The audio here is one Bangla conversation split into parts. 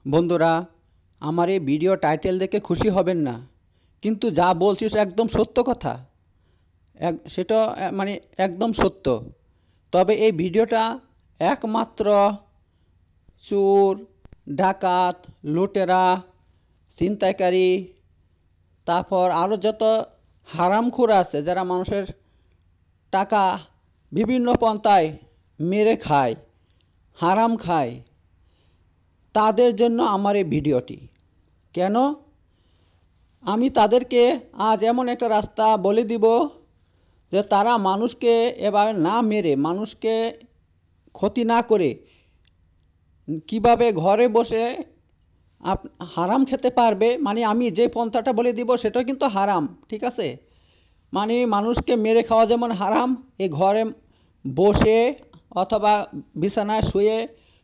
বন্ধুরা, আমার এই ভিডিও টাইটেল দেখে খুশি হবেন না, কিন্তু যা বলছি সে একদম সত্য কথা। সেটা মানে একদম সত্য। তবে এই ভিডিওটা একমাত্র চোর, ডাকাত, লুটেরা, ছিনতাইকারী, তারপর আরও যত হারামখোর আছে যারা মানুষের টাকা বিভিন্ন পন্থায় মেরে খায়, হারাম খায়, তাদের জন্য আমার এই ভিডিওটি। কেন? আমি তাদেরকে আজ এমন একটা রাস্তা বলে দিব যে তারা মানুষকে এবার না মেরে, মানুষকে ক্ষতি না করে কিভাবে ঘরে বসে হারাম খেতে পারবে। মানে আমি যে পন্থাটা বলে দিব সেটা কিন্তু হারাম, ঠিক আছে? মানে মানুষকে মেরে খাওয়া যেমন হারাম, এই ঘরে বসে অথবা বিছানায় শুয়ে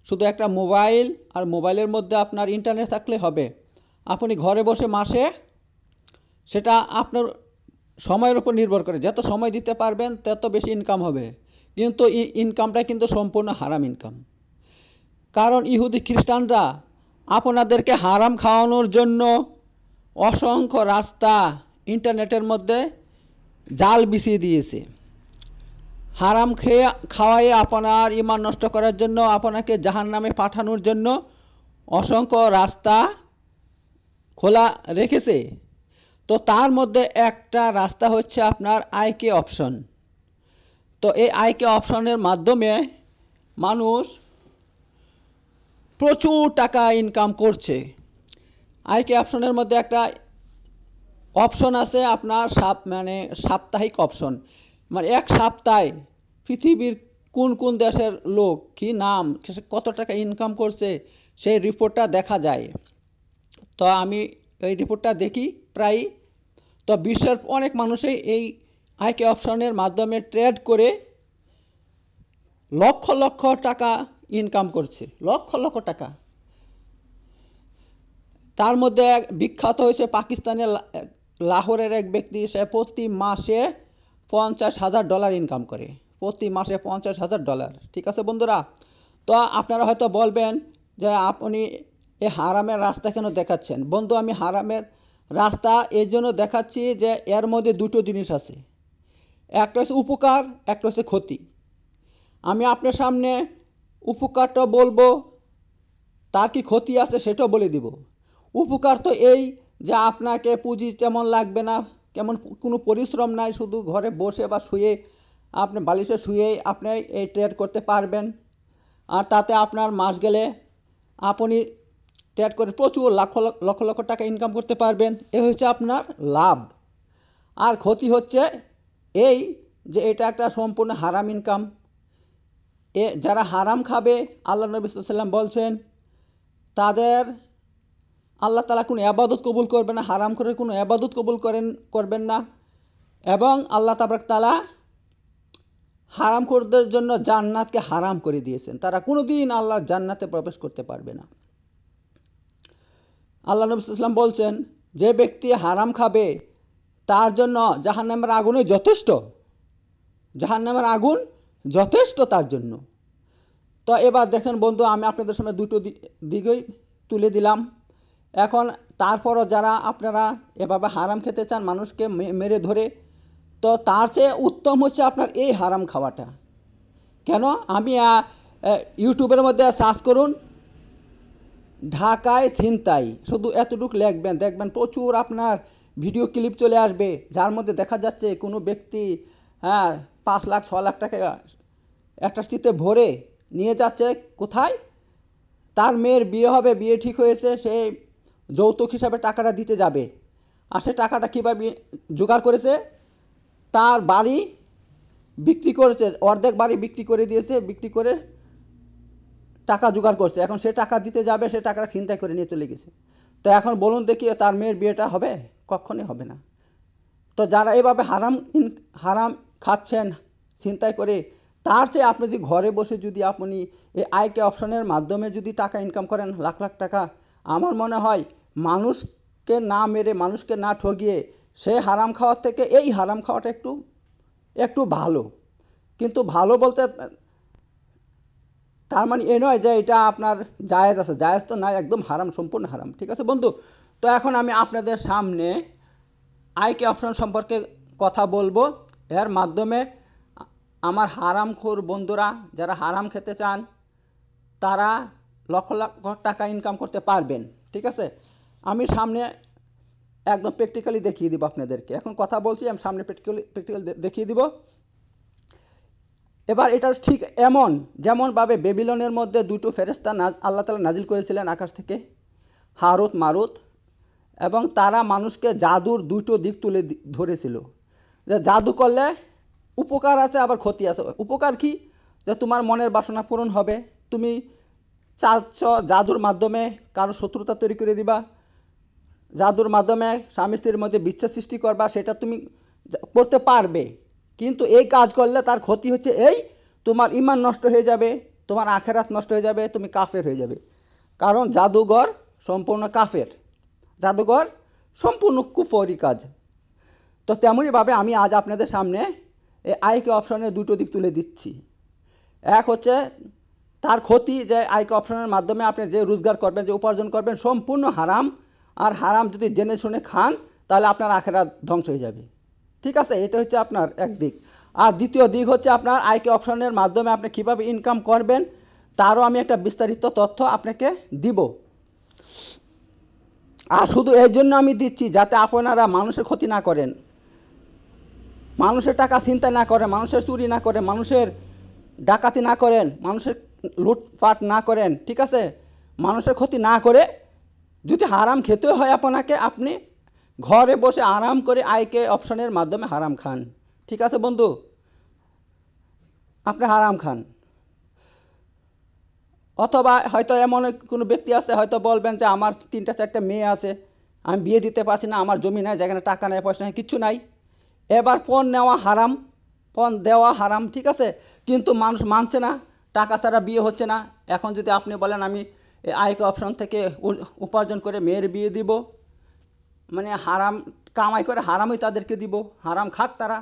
শুধু একটা মোবাইল, আর মোবাইলের মধ্যে আপনার ইন্টারনেট থাকলে হবে। আপনি ঘরে বসে মাসে, সেটা আপনার সময়ের উপর নির্ভর করে, যত সময় দিতে পারবেন তত বেশি ইনকাম হবে। কিন্তু ইনকামটা কিন্তু সম্পূর্ণ হারাম ইনকাম। কারণ ইহুদি খ্রিস্টানরা আপনাদেরকে হারাম খাওয়ানোর জন্য অসংখ্য রাস্তা ইন্টারনেটের মধ্যে জাল বিছিয়ে দিয়েছে। হারাম খাওয়াইয়ে আপনার ঈমান নষ্ট করার জন্য, আপনাকে জাহান্নামে পাঠানোর জন্য অসংখ্য রাস্তা খোলা রেখেছে। তো তার মধ্যে একটা রাস্তা হচ্ছে আপনার আইকে অপশন। তো এই আইকে অপশনের মাধ্যমে মানুষ প্রচুর টাকা ইনকাম করছে। আইকে অপশনের মধ্যে একটা অপশন আছে আপনার সাপ্তাহিক অপশন। মানে এক সপ্তাহে পৃথিবীর কোন কোন দেশের লোক কি নাম, কত টাকা ইনকাম করছে, সেই রিপোর্টটা দেখা যায়। তো আমি এই রিপোর্টটা দেখি প্রায়। তো বিশ্বের অনেক মানুষই এই আইকে অপশনের মাধ্যমে ট্রেড করে লক্ষ লক্ষ টাকা ইনকাম করছে, লক্ষ লক্ষ টাকা। তার মধ্যে বিখ্যাত হয়েছে পাকিস্তানের লাহোরের এক ব্যক্তি। সে প্রতি মাসে $50,000 ইনকাম করে, প্রতি মাসে $50,000। ঠিক আছে বন্ধুরা? তো আপনারা হয়তো বলবেন যে আপনি এই হারামের রাস্তা কেন দেখাচ্ছেন? বন্ধু, আমি হারামের রাস্তা এই জন্য দেখাচ্ছি যে এর মধ্যে দুটো জিনিস আছে। একটা হচ্ছে উপকার, একটা হচ্ছে ক্ষতি। আমি আপনার সামনে উপকারটা বলবো, তার কি ক্ষতি আছে সেটাও বলে দিব। উপকার তো এই যে আপনাকে পুঁজি তেমন লাগবে না, কেমন কোনো পরিশ্রম নাই, শুধু ঘরে বসে বা শুয়ে আপনি বালিশে শুয়েই আপনি এই ট্রেড করতে পারবেন। আর তাতে আপনার মাস গেলে আপনি ট্রেড করে প্রচুর লক্ষ লক্ষ টাকা ইনকাম করতে পারবেন। এ হচ্ছে আপনার লাভ। আর ক্ষতি হচ্ছে এই যে এটা একটা সম্পূর্ণ হারাম ইনকাম। যারা হারাম খাবে, আল্লাহ নবী সাল্লাল্লাহু আলাইহি ওয়াসাল্লাম বলছেন তাদের আল্লাহ তাআলা কোনো ইবাদত কবুল করবে না, হারাম করে কোনো ইবাদত কবুল করবেন না। এবং আল্লাহ তাআলা হারামখোরদের জন্য জান্নাতকে হারাম করে দিয়েছেন। তারা কোনোদিন আল্লাহর জান্নাতে প্রবেশ করতে পারবে না। আল্লাহ নবী সাল্লাল্লাহু আলাইহি ওয়াসাল্লাম বলছেন যে ব্যক্তি হারাম খাবে তার জন্য জাহান্নামের আগুনই যথেষ্ট, জাহান্নামের আগুন যথেষ্ট তার জন্য। তো এবার দেখেন বন্ধু, আমি আপনাদের সামনে দুটো দিকই তুলে দিলাম। এখন তারপরও যারা আপনারা এভাবে হারাম খেতে চান, মানুষকে মেরে ধরে, তো তার চেয়ে উত্তম হচ্ছে আপনার এই হারাম খাওয়াটা। কেন? আমি ইউটিউবের মধ্যে সার্চ করুন ঢাকায় ছিনতাই, শুধু এতটুকু লিখবেন, দেখবেন প্রচুর আপনার ভিডিও ক্লিপ চলে আসবে, যার মধ্যে দেখা যাচ্ছে কোনো ব্যক্তি 5 লাখ 6 লাখ টাকা একটা চিতে ভরে নিয়ে যাচ্ছে। কোথায়? তার মেয়ের বিয়ে হবে, বিয়ে ঠিক হয়েছে, সে যৌতুক হিসাবে টাকাটা দিতে যাবে। আর সে টাকাটা কীভাবে জোগাড় করেছে? তার বাড়ি বিক্রি করেছে, অর্ধেক বাড়ি বিক্রি করে দিয়েছে, বিক্রি করে টাকা জোগাড় করছে। এখন সে টাকা দিতে যাবে, সে টাকাটা ছিনতাই করে নিয়ে চলে গেছে। তো এখন বলুন দেখি তার মেয়ের বিয়েটা হবে? কখনই হবে না। তো যারা এভাবে হারাম খাচ্ছেন ছিনতাই করে, তার চেয়ে আপনি যদি ঘরে বসে যদি আপনি এই আইকে অপশনের মাধ্যমে যদি টাকা ইনকাম করেন লাখ লাখ টাকা, আমার মনে হয় মানুষকে না মেরে, মানুষকে না ঠগিয়ে সে হারাম খাওয়ার থেকে এই হারাম খাওয়াটা একটু ভালো। কিন্তু ভালো বলতে তার মানে এ নয় যে এটা আপনার জায়েজ আছে, জায়েজ তো নয়, একদম হারাম, সম্পূর্ণ হারাম। ঠিক আছে বন্ধু? তো এখন আমি আপনাদের সামনে আইকে অপশন সম্পর্কে কথা বলবো। এর মাধ্যমে আমার হারামখোর বন্ধুরা যারা হারাম খেতে চান তারা লক্ষ লক্ষ টাকা ইনকাম করতে পারবেন। ঠিক আছে? আমি সামনে একদম প্র্যাকটিক্যালি দেখিয়ে দিব আপনাদেরকে। এখন কথা বলছি, আমি সামনে প্র্যাকটিক্যাল দেখিয়ে দিব। এবার এটা ঠিক এমন যেমনভাবে বেবিলনের মধ্যে দুটো ফেরেশতা আল্লাহ তাআলা নাজিল করেছিলেন আকাশ থেকে, হারুত মারুত, এবং তারা মানুষকে জাদুর দুটো দিক তুলে ধরেছিল যে জাদু করলে উপকার আছে আবার ক্ষতি আছে। উপকার কি? যে তোমার মনের বাসনা পূরণ হবে, তুমি চাচ্ছ জাদুর মাধ্যমে কারো শত্রুতা তৈরি করে দিবা, জাদুর মাধ্যমে স্বামী স্ত্রীর মধ্যে বিচ্ছেদ সৃষ্টি করবা, সেটা তুমি করতে পারবে। কিন্তু এই কাজ করলে তার ক্ষতি হচ্ছে এই, তোমার ঈমান নষ্ট হয়ে যাবে, তোমার আখিরাত নষ্ট হয়ে যাবে, তুমি কাফের হয়ে যাবে। কারণ জাদুঘর সম্পূর্ণ কাফের, জাদুঘর সম্পূর্ণ কুফরি কাজ। তো তেমনইভাবে আমি আজ আপনাদের সামনে এই আইকে অপশনের দুটো দিক তুলে দিচ্ছি। এক হচ্ছে তার ক্ষতি, যে আইকে অপশনের মাধ্যমে আপনি যে রোজগার করবেন, যে উপার্জন করবেন, সম্পূর্ণ হারাম। আর হারাম যদি জেনে শুনে খান তাহলে আপনার আখিরাত ধ্বংস হয়ে যাবে। ঠিক আছে? এটা হচ্ছে আপনার এক দিক। আর দ্বিতীয় দিক হচ্ছে আপনার আইকে অপশনের মাধ্যমে আপনি কিভাবে ইনকাম করবেন তারও আমি একটা বিস্তারিত তথ্য আপনাকে দিব। আর শুধু এই জন্য আমি দিচ্ছি যাতে আপনারা মানুষের ক্ষতি না করেন, মানুষের টাকা ছিনতাই না করেন, মানুষের চুরি না করেন, মানুষের ডাকাতি না করেন, মানুষের লুটপাট না করেন। ঠিক আছে? মানুষের ক্ষতি না করে যদি হারাম খেতে হয় আপনাকে, আপনি ঘরে বসে আরাম করে আইকে অপশনের মাধ্যমে হারাম খান। ঠিক আছে বন্ধু? আপনি হারাম খান। অথবা হয়তো এমন কোনো ব্যক্তি আছে, হয়তো বলবেন যে আমার 3টা 4টা মেয়ে আছে, আমি বিয়ে দিতে পারছি না, আমার জমি নাই, যেখানে টাকা নাই, পয়সা নাই, কিচ্ছু নাই। এবার পণ নেওয়া হারাম, পণ দেওয়া হারাম। ঠিক আছে? কিন্তু মানুষ মানছে না, টাকা ছাড়া বিয়ে হচ্ছে না। এখন যদি আপনি বলেন আমি আইকে অপশন থেকে উপার্জন করে মেয়ের বিয়ে দিব, মানে হারাম কামাই করে হারামই তাদেরকে দিব, হারাম খাক তারা,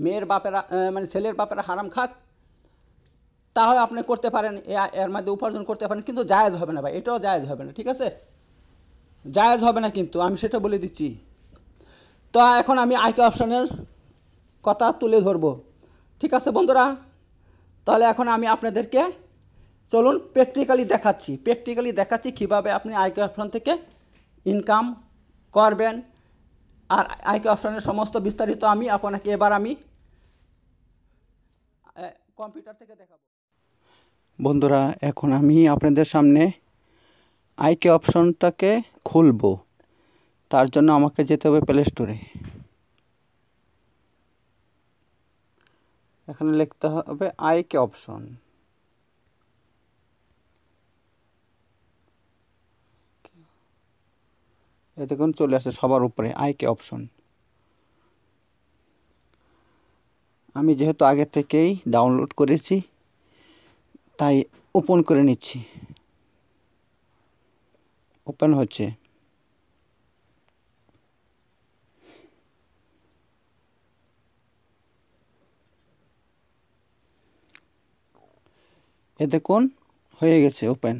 মেয়ের বাপেরা মানে ছেলের বাপেরা হারাম খাক, তাহলে আপনি করতে পারেন, এর মধ্যে উপার্জন করতে পারেন, কিন্তু জায়েজ হবে না ভাই, এটাও জায়েজ হবে না। ঠিক আছে? জায়েজ হবে না, কিন্তু আমি সেটা বলে দিচ্ছি। তো এখন আমি আইকে অপশনের কথা তুলে ধরবো। ঠিক আছে বন্ধুরা? তাহলে এখন আমি আপনাদেরকে চলুন প্র্যাকটিক্যালি দেখাচ্ছি কীভাবে আপনি আইকে অপশন থেকে ইনকাম করবেন। আর আইকে অপশনের সমস্ত বিস্তারিত আমি আপনাকে এবার আমি কম্পিউটার থেকে দেখাবো। বন্ধুরা, এখন আমি আপনাদের সামনে আইকে অপশনটাকে খুলবো। তার জন্য আমাকে যেতে হবে প্লে স্টোরে। এখানে লিখতে হবে আইকে অপশন। এই দেখুন চলে আসে সবার উপরে আইকে অপশন। আমি যেহেতু আগে থেকেই ডাউনলোড করেছি তাই ওপেন করে নিচ্ছি। ওপেন হচ্ছে। এ দেখুন হয়ে গেছে ওপেন।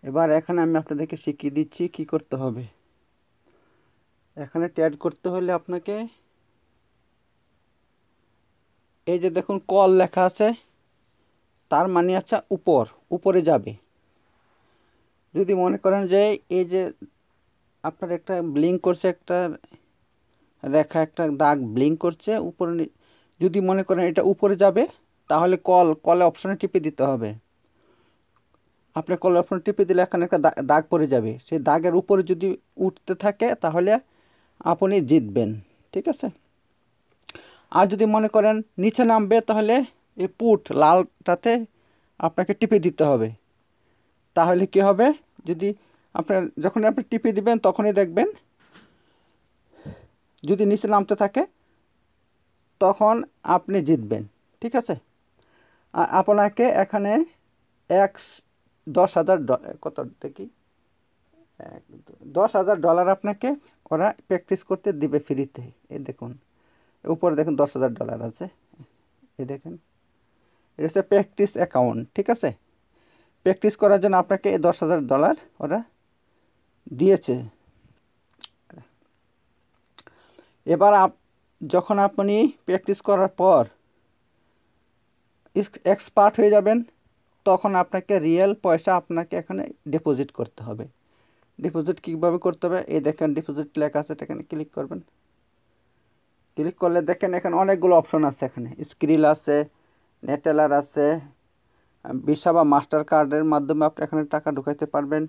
এবার এখানে আমি আপনাদেরকে শিখিয়ে দিচ্ছি কি করতে হবে। এখানে ট্যাগ করতে হলে আপনাকে এই যে দেখুন কল লেখা আছে, তার মানে আচ্ছা উপরে যাবে। যদি মনে করেন যে এই যে আপনার একটা ব্লিঙ্ক করছে, একটা রেখা, একটা দাগ ব্লিঙ্ক করছে উপরে, যদি মনে করেন এটা উপরে যাবে তাহলে কলে অপশনে টিপে দিতে হবে। আপনি কল অপশন টিপে দিলে এখানে একটা দাগ পড়ে যাবে, সেই দাগের উপরে যদি উঠতে থাকে তাহলে আপনি জিতবেন। ঠিক আছে? আর যদি মনে করেন নিচে নামবে তাহলে এই পুট লালটাতে আপনাকে টিপে দিতে হবে। তাহলে কি হবে, যদি যখন আপনি টিপে দিবেন তখনই দেখবেন যদি নিচে নামতে থাকে তখন আপনি জিতবেন। ঠিক আছে? আপনাকে এখানে 10,000 কত দেখি, $10,000 আপনাকে ওরা প্র্যাকটিস করতে দিবে ফ্রিতে। এই দেখুন উপরে দেখুন $10,000 আছে, এই দেখেন এটা হচ্ছে প্র্যাকটিস অ্যাকাউন্ট, ঠিক আছে। প্র্যাকটিস করার জন্য আপনাকে $10,000 ওরা দিয়েছে। এবার যখন আপনি প্র্যাকটিস করার পর এক্সপার্ট হয়ে যাবেন, তখন আপনাকে রিয়েল পয়সা আপনাকে এখানে ডিপোজিট করতে হবে। ডিপোজিট কীভাবে করতে হবে, এই দেখেন ডিপোজিট লেখা আছে, এখানে ক্লিক করবেন। ক্লিক করলে দেখেন এখানে অনেকগুলো অপশন আছে। এখানে স্ক্রিল আছে, নেটেলার আছে, ভিসা বা মাস্টার কার্ডের মাধ্যমে আপনি এখানে টাকা ঢুকাইতে পারবেন।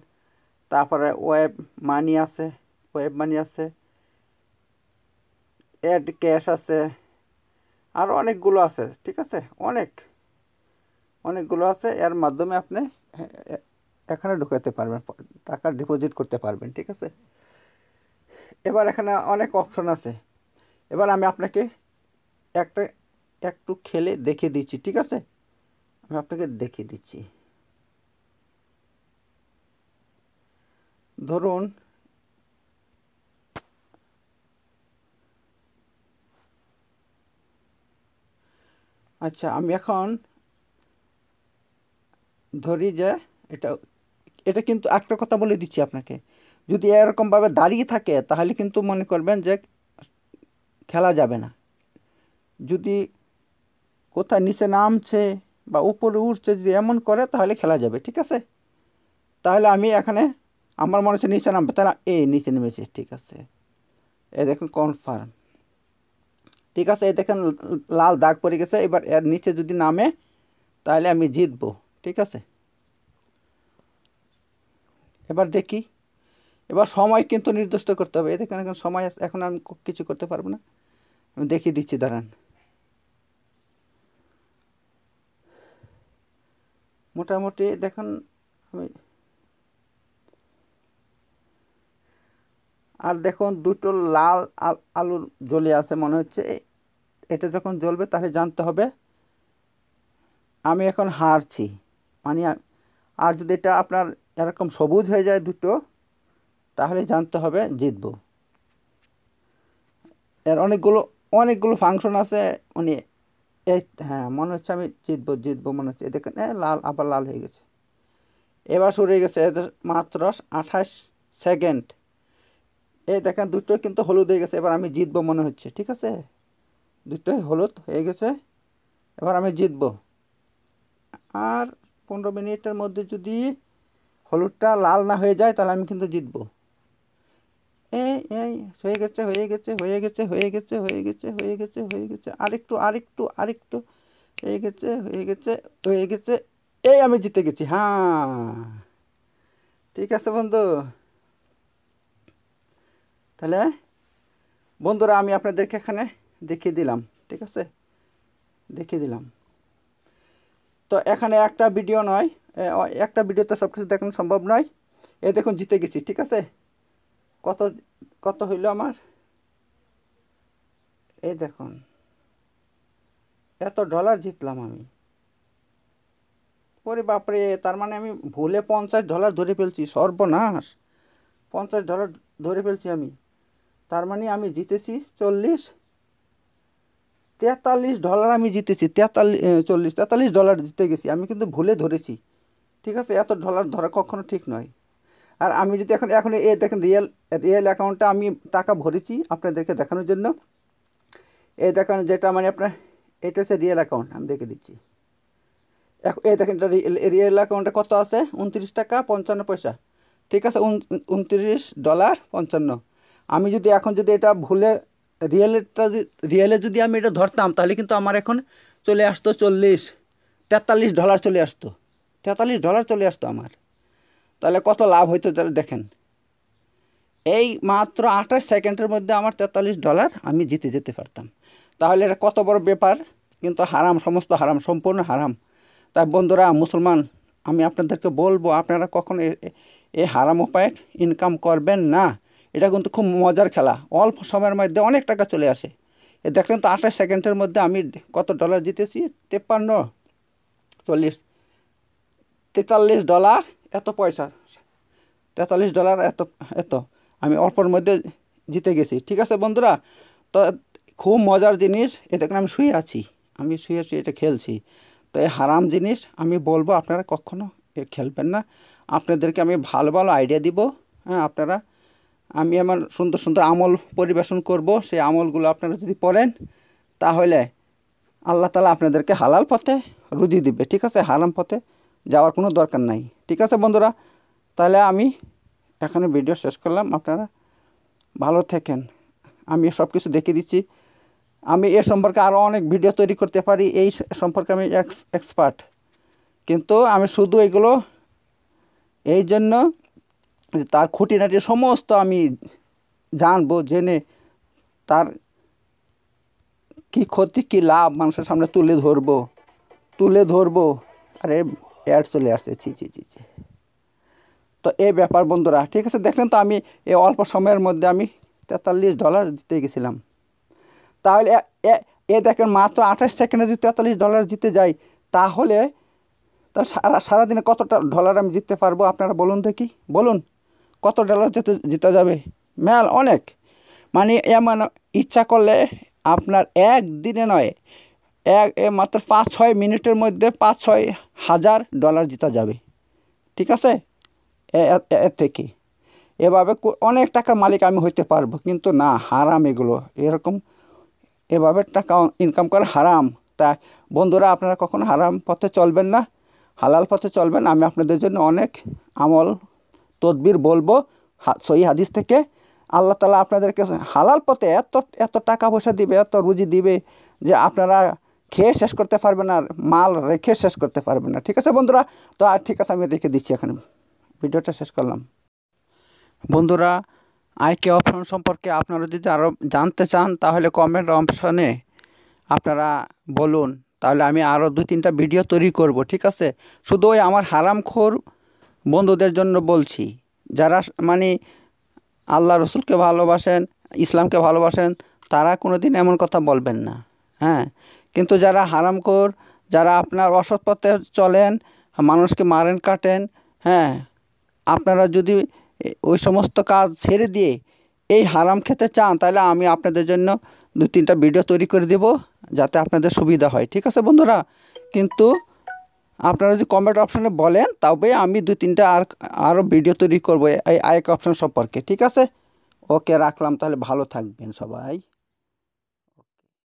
তারপরে ওয়েব মানি আছে, অ্যাড ক্যাশ আছে, আরও অনেকগুলো আছে, ঠিক আছে। অনেকগুলো আছে, এর মাধ্যমে আপনি এখানে ঢুকাতে পারবেন, টাকা ডিপোজিট করতে পারবেন, ঠিক আছে। এবার এখানে অনেক অপশন আছে। এবার আমি আপনাকে একটু খেলে দেখিয়ে দিচ্ছি, ঠিক আছে। আমি আপনাকে দেখিয়ে দিচ্ছি। ধরুন আচ্ছা, আমি এখন ধরি যে এটা কিন্তু একটা কথা বলে দিচ্ছি আপনাকে, যদি এরকমভাবে দাঁড়িয়ে থাকে তাহলে কিন্তু মনে করবেন যে খেলা যাবে না। যদি কোথায় নিচে নামছে বা উপরে উঠছে, যদি এমন করে তাহলে খেলা যাবে, ঠিক আছে। তাহলে আমি এখানে আমার মনে হচ্ছে নিচে নামবে, তাহলে এই নিচে নেমেছে, ঠিক আছে। এই দেখুন কনফার্ম, ঠিক আছে। এই দেখেন লাল দাগ পড়ে গেছে। এবার এর নিচে যদি নামে তাহলে আমি জিতবো, ঠিক আছে। এবার দেখি, এবার সময় কিন্তু নির্দিষ্ট করতে হবে। এই দেখেন এখন সময় আছে, এখন আমি কিছু করতে পারবো না। আমি দেখিয়ে দিচ্ছি, দাঁড়ান। মোটামুটি দেখুন আমি, আর দেখুন দুটো লাল আলু জ্বলে আছে মনে হচ্ছে। এটা যখন জ্বলবে তাহলে জানতে হবে আমি এখন হারছি, মানে। আর যদি এটা আপনার এরকম সবুজ হয়ে যায় দুটো, তাহলে জানতে হবে জিতবো। এর অনেকগুলো ফাংশন আছে, মানে এই, হ্যাঁ মনে হচ্ছে আমি জিতবো মনে হচ্ছে। দেখেন লাল, আবার লাল হয়ে গেছে। এবার শুরু হয়ে গেছে, মাত্র 28 সেকেন্ড। এই দেখেন দুটো কিন্তু হলুদ হয়ে গেছে। এবার আমি জিতবো মনে হচ্ছে, ঠিক আছে। দুটোই হলুদ হয়ে গেছে, এবার আমি জিতবো। আর 15 মিনিটের মধ্যে যদি হলুদটা লাল না হয়ে যায় তাহলে আমি কিন্তু জিতবো। এই হয়ে গেছে, আরেকটু হয়ে গেছে। এই আমি জিতে গেছি, হ্যাঁ ঠিক আছে বন্ধু। তাহলে বন্ধুরা আমি আপনাদেরকে এখানে দেখিয়ে দিলাম, ঠিক আছে, দেখিয়ে দিলাম। তো এখানে একটা ভিডিও নয়, একটা ভিডিওতে সব কিছু দেখানো সম্ভব নয়। এই দেখুন জিতে গেছি, ঠিক আছে। কত কত হইল আমার, এই দেখুন $1 জিতলাম আমি। ওরে বাপরে, তার মানে আমি ভুলে $50 ধরে ফেলছি, সর্বনাশ। $50 ধরে ফেলছি আমি। তার মানে আমি জিতেছি $43 আমি জিতেছি। $43 জিতে গেছি আমি, কিন্তু ভুলে ধরেছি, ঠিক আছে। এত ডলার ধরা কখনো ঠিক নয়। আর আমি যদি এখন এ দেখেন রিয়েল অ্যাকাউন্টে আমি টাকা ভরেছি আপনাদেরকে দেখানোর জন্য। এই দেখেন যেটা মানে আপনার, এটা হচ্ছে রিয়েল অ্যাকাউন্ট, আমি দেখে দিচ্ছি। এই দেখেন এটা রিয়েল অ্যাকাউন্টে কত আছে, $29.55, ঠিক আছে। $29.55। আমি যদি এখন যদি এটা ভুলে রিয়েলে যদি আমি এটা ধরতাম তাহলে কিন্তু আমার এখন চলে আসতো $43 চলে আসতো, $43 চলে আসতো আমার। তাহলে কত লাভ হইতো তাহলে দেখেন। এই মাত্র 28 সেকেন্ডের মধ্যে আমার $43 আমি জিতে যেতে পারতাম। তাহলে এটা কত বড় ব্যাপার। কিন্তু হারাম, সমস্ত হারাম, সম্পূর্ণ হারাম। তাই বন্ধুরা মুসলমান, আমি আপনাদেরকে বলবো আপনারা কখনো এই হারাম উপায়ে ইনকাম করবেন না। এটা কিন্তু খুব মজার খেলা, অল্প সময়ের মধ্যে অনেক টাকা চলে আসে। দেখলেন তো 28 সেকেন্ডের মধ্যে আমি কত ডলার জিতেছি, 53, 40, $43, এত পয়সা, $43 এত আমি অল্পের মধ্যে জিতে গেছি, ঠিক আছে বন্ধুরা। তো খুব মজার জিনিস। এ দেখুন আমি শুয়ে আছি এটা খেলছি। তো তো এই হারাম জিনিস আমি বলবো আপনারা কখনো খেলবেন না। আপনাদেরকে আমি ভালো ভালো আইডিয়া দিব, হ্যাঁ আপনারা, আমি আমার সুন্দর সুন্দর আমল পরিবেশন করব, সেই আমলগুলো আপনারা যদি পড়েন তাহলে আল্লাহ তাআলা আপনাদেরকে হালাল পথে রুজি দিবে, ঠিক আছে? হারাম পথে যাওয়ার কোনো দরকার নাই, ঠিক আছে বন্ধুরা? তাহলে আমি এখানে ভিডিও শেষ করলাম, আপনারা ভালো থাকেন। আমি সব কিছু দেখিয়ে দিচ্ছি, আমি এ সম্পর্কে আরও অনেক ভিডিও তৈরি করতে পারি, এই সম্পর্কে আমি এক্সপার্ট, কিন্তু আমি শুধু এগুলো এই জন্য যে তার খুঁটিনাটি সমস্ত আমি জানবো, জেনে তার কি ক্ষতি কি লাভ মানুষের সামনে তুলে ধরবো। আরে অ্যাড চলে আসছে, ছি ছি ছি ছি। তো এই ব্যাপার বন্ধুরা, ঠিক আছে? দেখলেন তো আমি এই অল্প সময়ের মধ্যে আমি $43 জিতে গেছিলাম। তাহলে দেখেন মাত্র 28 সেকেন্ডে যদি $43 জিতে যাই, তাহলে তার সারাদিনে কতটা ডলার আমি জিততে পারবো আপনারা বলুন দেখি, বলুন কত ডলার জিতে যাবে? মেল অনেক, মানে এমন ইচ্ছা করলে আপনার একদিনে নয়, মাত্র 5-6 মিনিটের মধ্যে $5-6 হাজার জিতা যাবে, ঠিক আছে? এর থেকে এভাবে অনেক টাকার মালিক আমি হইতে পারবো, কিন্তু না, হারাম এগুলো, এরকম এভাবে টাকা ইনকাম করা হারাম। তা বন্ধুরা আপনারা কখনো হারাম পথে চলবেন না, হালাল পথে চলবেন। আমি আপনাদের জন্য অনেক আমল তদবির বলবো সহি হাদিস থেকে। আল্লাহ তাআলা আপনাদেরকে হালাল পথে এত এত টাকা পয়সা দিবে, এত রুজি দিবে যে আপনারা খেয়ে শেষ করতে পারবেন না, মাল রেখে শেষ করতে পারবেন না, ঠিক আছে বন্ধুরা? তো আর ঠিক আছে, আমি রেখে দিচ্ছি, এখানে ভিডিওটা শেষ করলাম। বন্ধুরা, আইকে অপশন সম্পর্কে আপনারা যদি আরও জানতে চান তাহলে কমেন্ট অপশনে আপনারা বলুন, তাহলে আমি আরও 2-3টা ভিডিও তৈরি করব, ঠিক আছে? শুধু ওই আমার হারামখোর বন্ধুদের জন্য বলছি, যারা মানে আল্লাহ রসুলকে ভালোবাসেন, ইসলামকে ভালোবাসেন, তারা কোনো দিন এমন কথা বলবেন না, হ্যাঁ? কিন্তু যারা হারামখোর, যারা আপনার অসৎ পথে চলেন, মানুষকে মারেন কাটেন, হ্যাঁ, আপনারা যদি ওই সমস্ত কাজ ছেড়ে দিয়ে এই হারাম খেতে চান, তাহলে আমি আপনাদের জন্য 2-3টা ভিডিও তৈরি করে দেব, যাতে আপনাদের সুবিধা হয়, ঠিক আছে বন্ধুরা? কিন্তু আপনারা যদি কমেন্ট অপশানে বলেন, তবে আমি 2-3টা আরও ভিডিও তৈরি করবো এই আইক অপশন সম্পর্কে, ঠিক আছে? ওকে, রাখলাম, তাহলে ভালো থাকবেন সবাই।